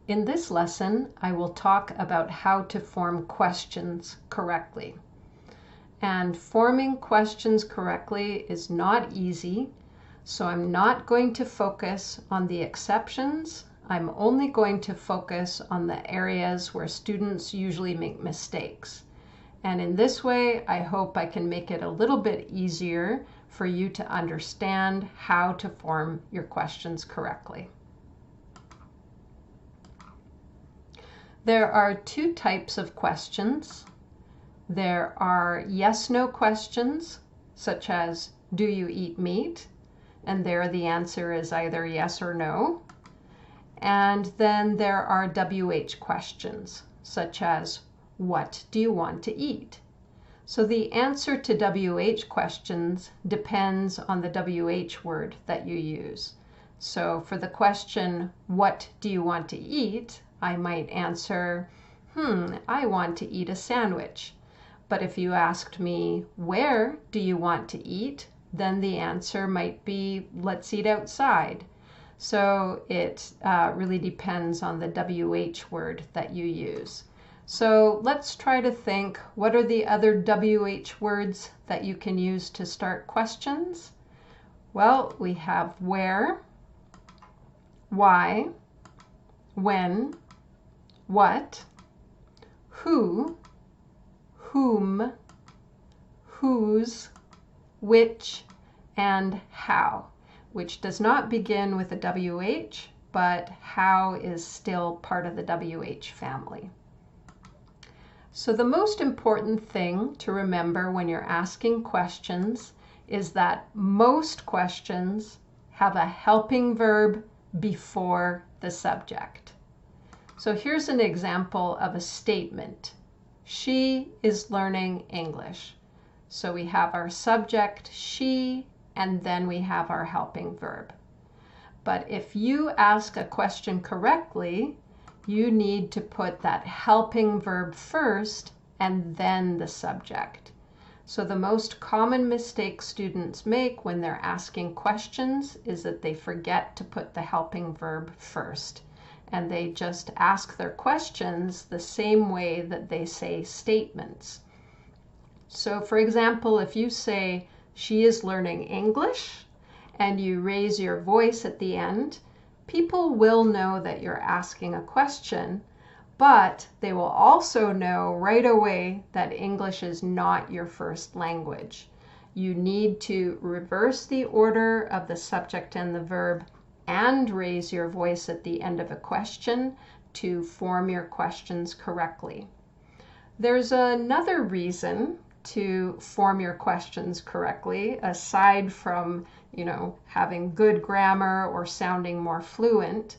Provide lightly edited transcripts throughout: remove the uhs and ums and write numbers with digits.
In this lesson, I will talk about how to form questions correctly. And forming questions correctly is not easy, so I'm not going to focus on the exceptions. I'm only going to focus on the areas where students usually make mistakes. And in this way, I hope I can make it a little bit easier for you to understand how to form your questions correctly. There are two types of questions. There are yes/no questions, such as, do you eat meat? And there the answer is either yes or no. And then there are WH questions, such as, what do you want to eat? So the answer to WH questions depends on the WH word that you use. So for the question, what do you want to eat? I might answer, I want to eat a sandwich. But if you asked me, where do you want to eat? Then the answer might be, let's eat outside. So it really depends on the WH word that you use. So let's try to think, what are the other WH words that you can use to start questions? Well, we have where, why, when, what, who, whom, whose, which, and how, which does not begin with a WH, but how is still part of the WH family. So the most important thing to remember when you're asking questions is that most questions have a helping verb before the subject. So here's an example of a statement. She is learning English. So we have our subject, she, and then we have our helping verb. But if you ask a question correctly, you need to put that helping verb first and then the subject. So the most common mistake students make when they're asking questions is that they forget to put the helping verb first. And they just ask their questions the same way that they say statements. So for example, if you say, she is learning English, and you raise your voice at the end, people will know that you're asking a question, but they will also know right away that English is not your first language. You need to reverse the order of the subject and the verb and raise your voice at the end of a question to form your questions correctly. There's another reason to form your questions correctly, aside from, having good grammar or sounding more fluent.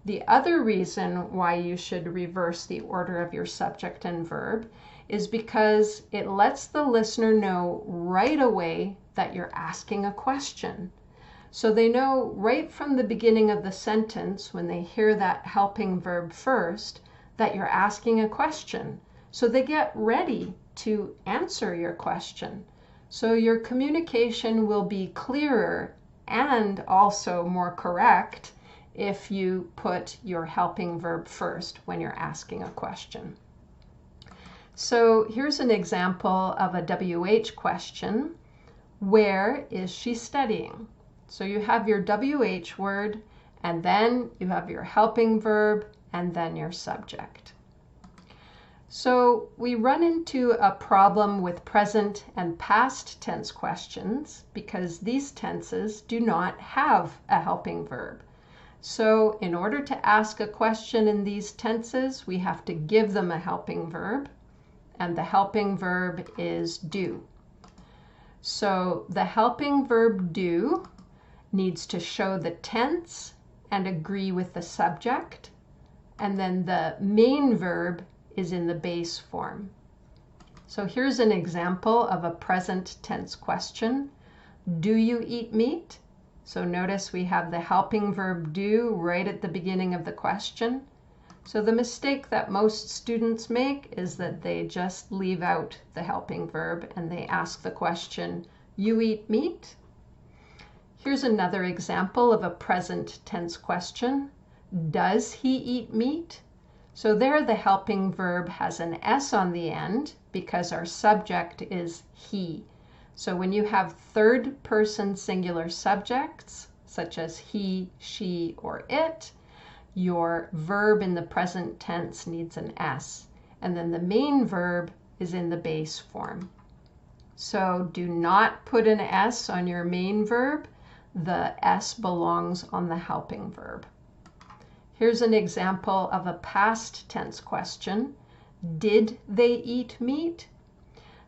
The other reason why you should reverse the order of your subject and verb is because it lets the listener know right away that you're asking a question. So they know right from the beginning of the sentence, when they hear that helping verb first, that you're asking a question. So they get ready to answer your question. So your communication will be clearer and also more correct if you put your helping verb first when you're asking a question. So here's an example of a WH question. Where is she studying? So you have your WH word, and then you have your helping verb, and then your subject. So we run into a problem with present and past tense questions because these tenses do not have a helping verb. So in order to ask a question in these tenses, we have to give them a helping verb, and the helping verb is do. So the helping verb do needs to show the tense and agree with the subject, and then the main verb is in the base form. So here's an example of a present tense question. Do you eat meat? So notice we have the helping verb do right at the beginning of the question. So the mistake that most students make is that they just leave out the helping verb and they ask the question, you eat meat? Here's another example of a present tense question. does he eat meat? So there the helping verb has an S on the end because our subject is he. So when you have third person singular subjects, such as he, she, or it, your verb in the present tense needs an S. And then the main verb is in the base form. So do not put an S on your main verb. The S belongs on the helping verb. Here's an example of a past tense question. Did they eat meat?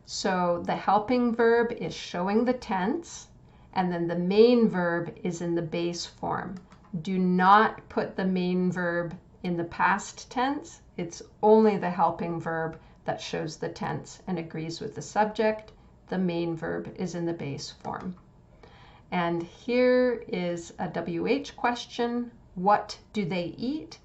So the helping verb is showing the tense, and then the main verb is in the base form. Do not put the main verb in the past tense. It's only the helping verb that shows the tense and agrees with the subject. The main verb is in the base form. And here is a WH question. What do they eat?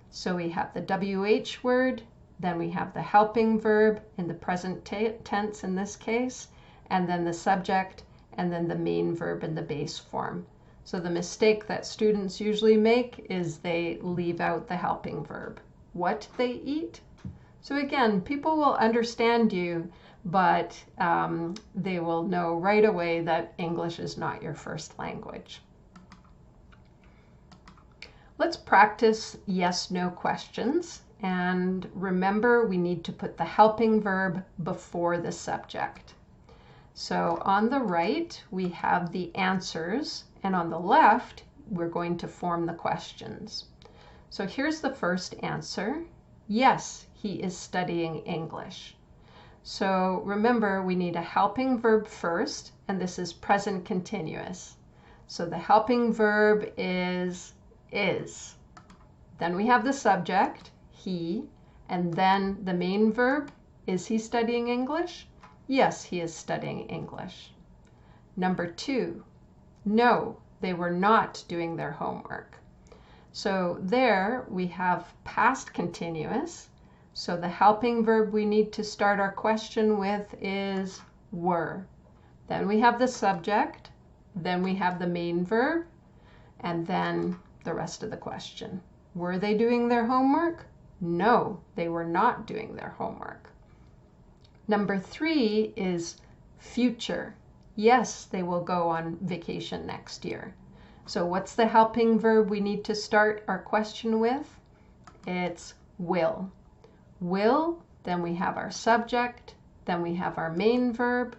So we have the WH word, then we have the helping verb in the present tense in this case, and then the subject, and then the main verb in the base form. So the mistake that students usually make is they leave out the helping verb. What they eat? So again, people will understand you, but they will know right away that English is not your first language. Let's practice yes/no questions. And remember, we need to put the helping verb before the subject. So on the right, we have the answers, and on the left, we're going to form the questions. So here's the first answer. Yes, he is studying English. So remember, we need a helping verb first, and this is present continuous. So the helping verb is. Then we have the subject, he, and then the main verb. Is he studying English? Yes, he is studying English. Number 2, no, they were not doing their homework. So there we have past continuous. So the helping verb we need to start our question with is were. Then we have the subject, then we have the main verb, and then the rest of the question. Were they doing their homework? No, they were not doing their homework. Number 3 is future. Yes, they will go on vacation next year. So what's the helping verb we need to start our question with? It's will. Will, then we have our subject, then we have our main verb,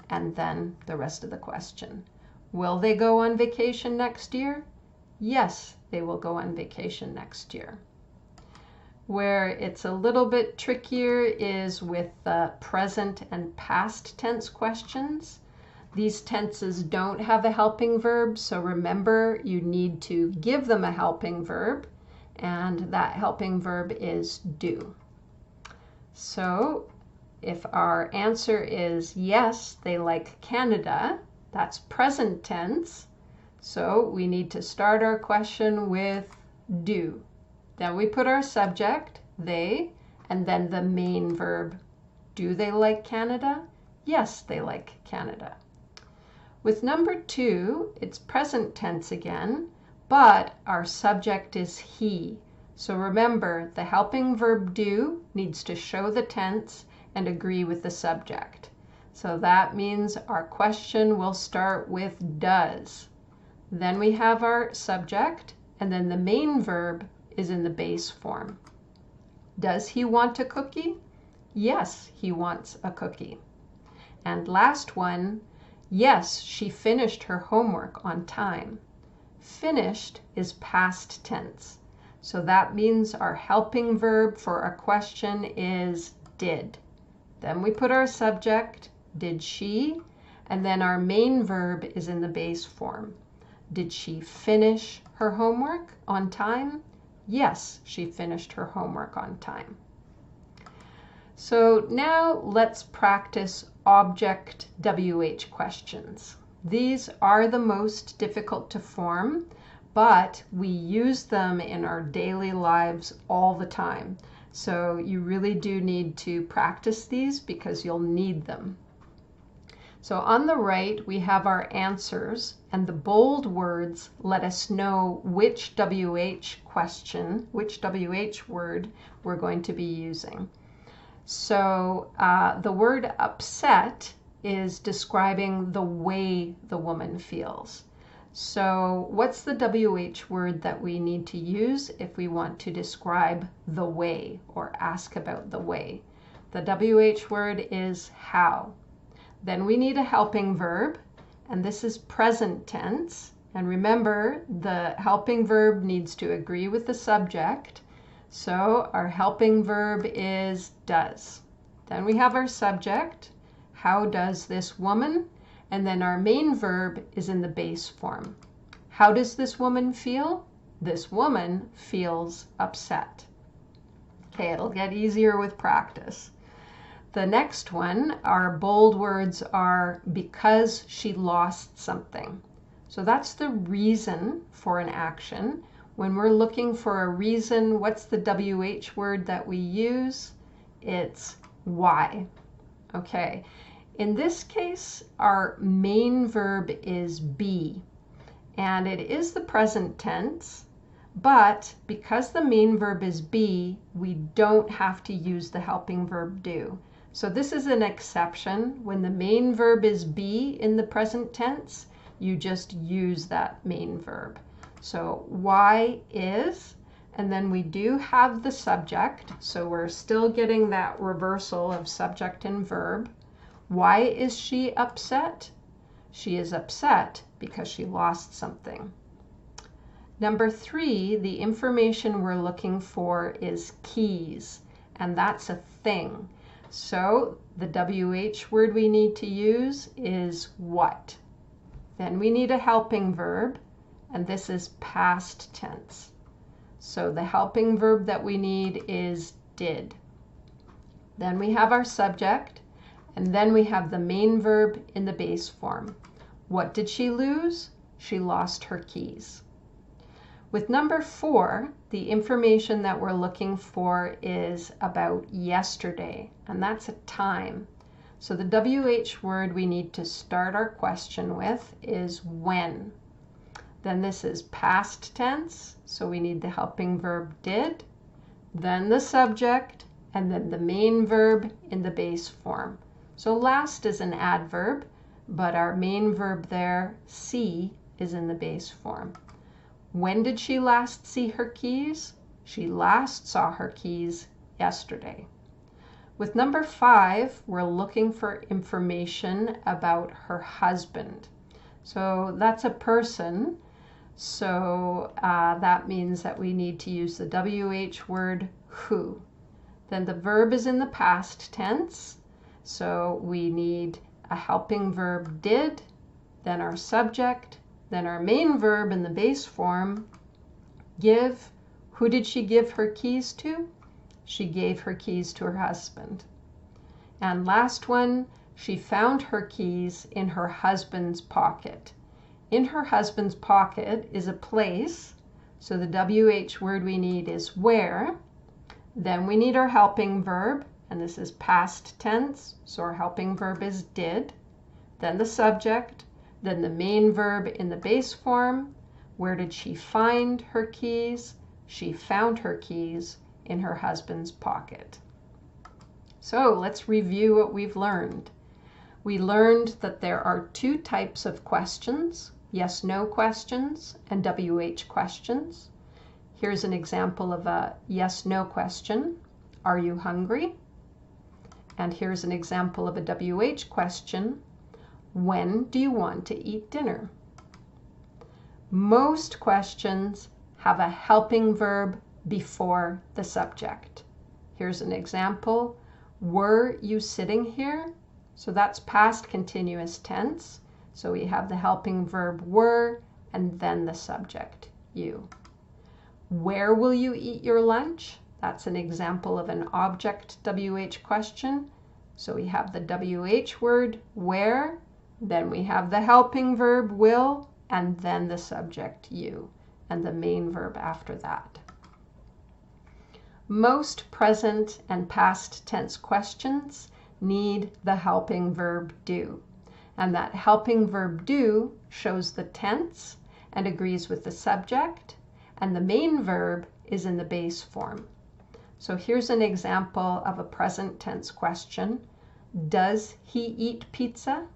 and then the rest of the question. Will they go on vacation next year? Yes, they will go on vacation next year. Where it's a little bit trickier is with the present and past tense questions. These tenses don't have a helping verb, so remember you need to give them a helping verb, and that helping verb is do. So if our answer is yes, they like Canada, that's present tense. So we need to start our question with do. Then we put our subject, they, and then the main verb. Do they like Canada? Yes, they like Canada. With number 2, it's present tense again, but our subject is he. So remember, the helping verb do needs to show the tense and agree with the subject. So that means our question will start with does. Then we have our subject, and then the main verb is in the base form. Does he want a cookie? Yes, he wants a cookie. And last one, yes, she finished her homework on time. Finished is past tense. So that means our helping verb for our question is did. Then we put our subject, did she, and then our main verb is in the base form. Did she finish her homework on time? Yes, she finished her homework on time. So now let's practice object WH questions. These are the most difficult to form, but we use them in our daily lives all the time. So you really do need to practice these because you'll need them. So on the right, we have our answers, and the bold words let us know which WH question, which WH word we're going to be using. So the word upset is describing the way the woman feels. So what's the WH word that we need to use if we want to describe the way or ask about the way? The WH word is how. Then we need a helping verb, and this is present tense. And remember, the helping verb needs to agree with the subject. So our helping verb is does. Then we have our subject, how does this woman? And then our main verb is in the base form. How does this woman feel? This woman feels upset. Okay, it'll get easier with practice. The next one, our bold words are because she lost something. So that's the reason for an action. When we're looking for a reason, what's the WH word that we use? It's why. Okay. In this case, our main verb is be, and it is the present tense, but because the main verb is be, we don't have to use the helping verb do. So this is an exception. When the main verb is be in the present tense, you just use that main verb. So why is, and then we do have the subject, so we're still getting that reversal of subject and verb. Why is she upset? She is upset because she lost something. Number 3, the information we're looking for is keys, and that's a thing. So the WH word we need to use is what. Then we need a helping verb, and this is past tense. So the helping verb that we need is did. Then we have our subject, and then we have the main verb in the base form. What did she lose? She lost her keys. With number 4, the information that we're looking for is about yesterday, and that's a time. So the WH word we need to start our question with is when. Then this is past tense, so we need the helping verb did, then the subject, and then the main verb in the base form. So last is an adverb, but our main verb there, see, is in the base form. When did she last see her keys? She last saw her keys yesterday. With number 5, we're looking for information about her husband. So that's a person. So that means that we need to use the WH word who. Then the verb is in the past tense. So we need a helping verb did, then our subject, then our main verb in the base form, give. Who did she give her keys to? She gave her keys to her husband. And last one, she found her keys in her husband's pocket. In her husband's pocket is a place, so the WH word we need is where. Then we need our helping verb, and this is past tense, so our helping verb is did. Then the subject, then the main verb in the base form. Where did she find her keys? She found her keys in her husband's pocket. So let's review what we've learned. We learned that there are 2 types of questions, yes/no questions and WH questions. Here's an example of a yes/no question. Are you hungry? And here's an example of a WH question. When do you want to eat dinner? Most questions have a helping verb before the subject. Here's an example. Were you sitting here? So that's past continuous tense. So we have the helping verb were and then the subject, you. Where will you eat your lunch? That's an example of an object WH question. So we have the WH word where, then we have the helping verb will, and then the subject you, and the main verb after that. Most present and past tense questions need the helping verb do. and that helping verb do shows the tense and agrees with the subject, and the main verb is in the base form. So here's an example of a present tense question. Does he eat pizza?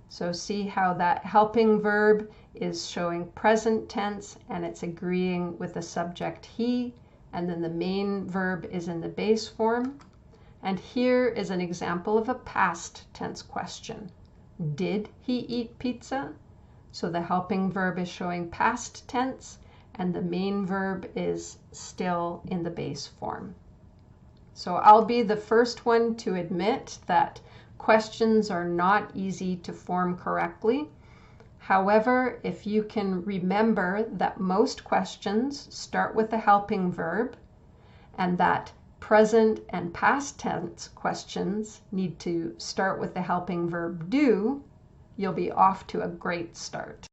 So see how that helping verb is showing present tense and it's agreeing with the subject he, and then the main verb is in the base form. And here is an example of a past tense question. Did he eat pizza? So the helping verb is showing past tense and the main verb is still in the base form. So I'll be the first one to admit that questions are not easy to form correctly. However, if you can remember that most questions start with a helping verb and that present and past tense questions need to start with the helping verb do, you'll be off to a great start.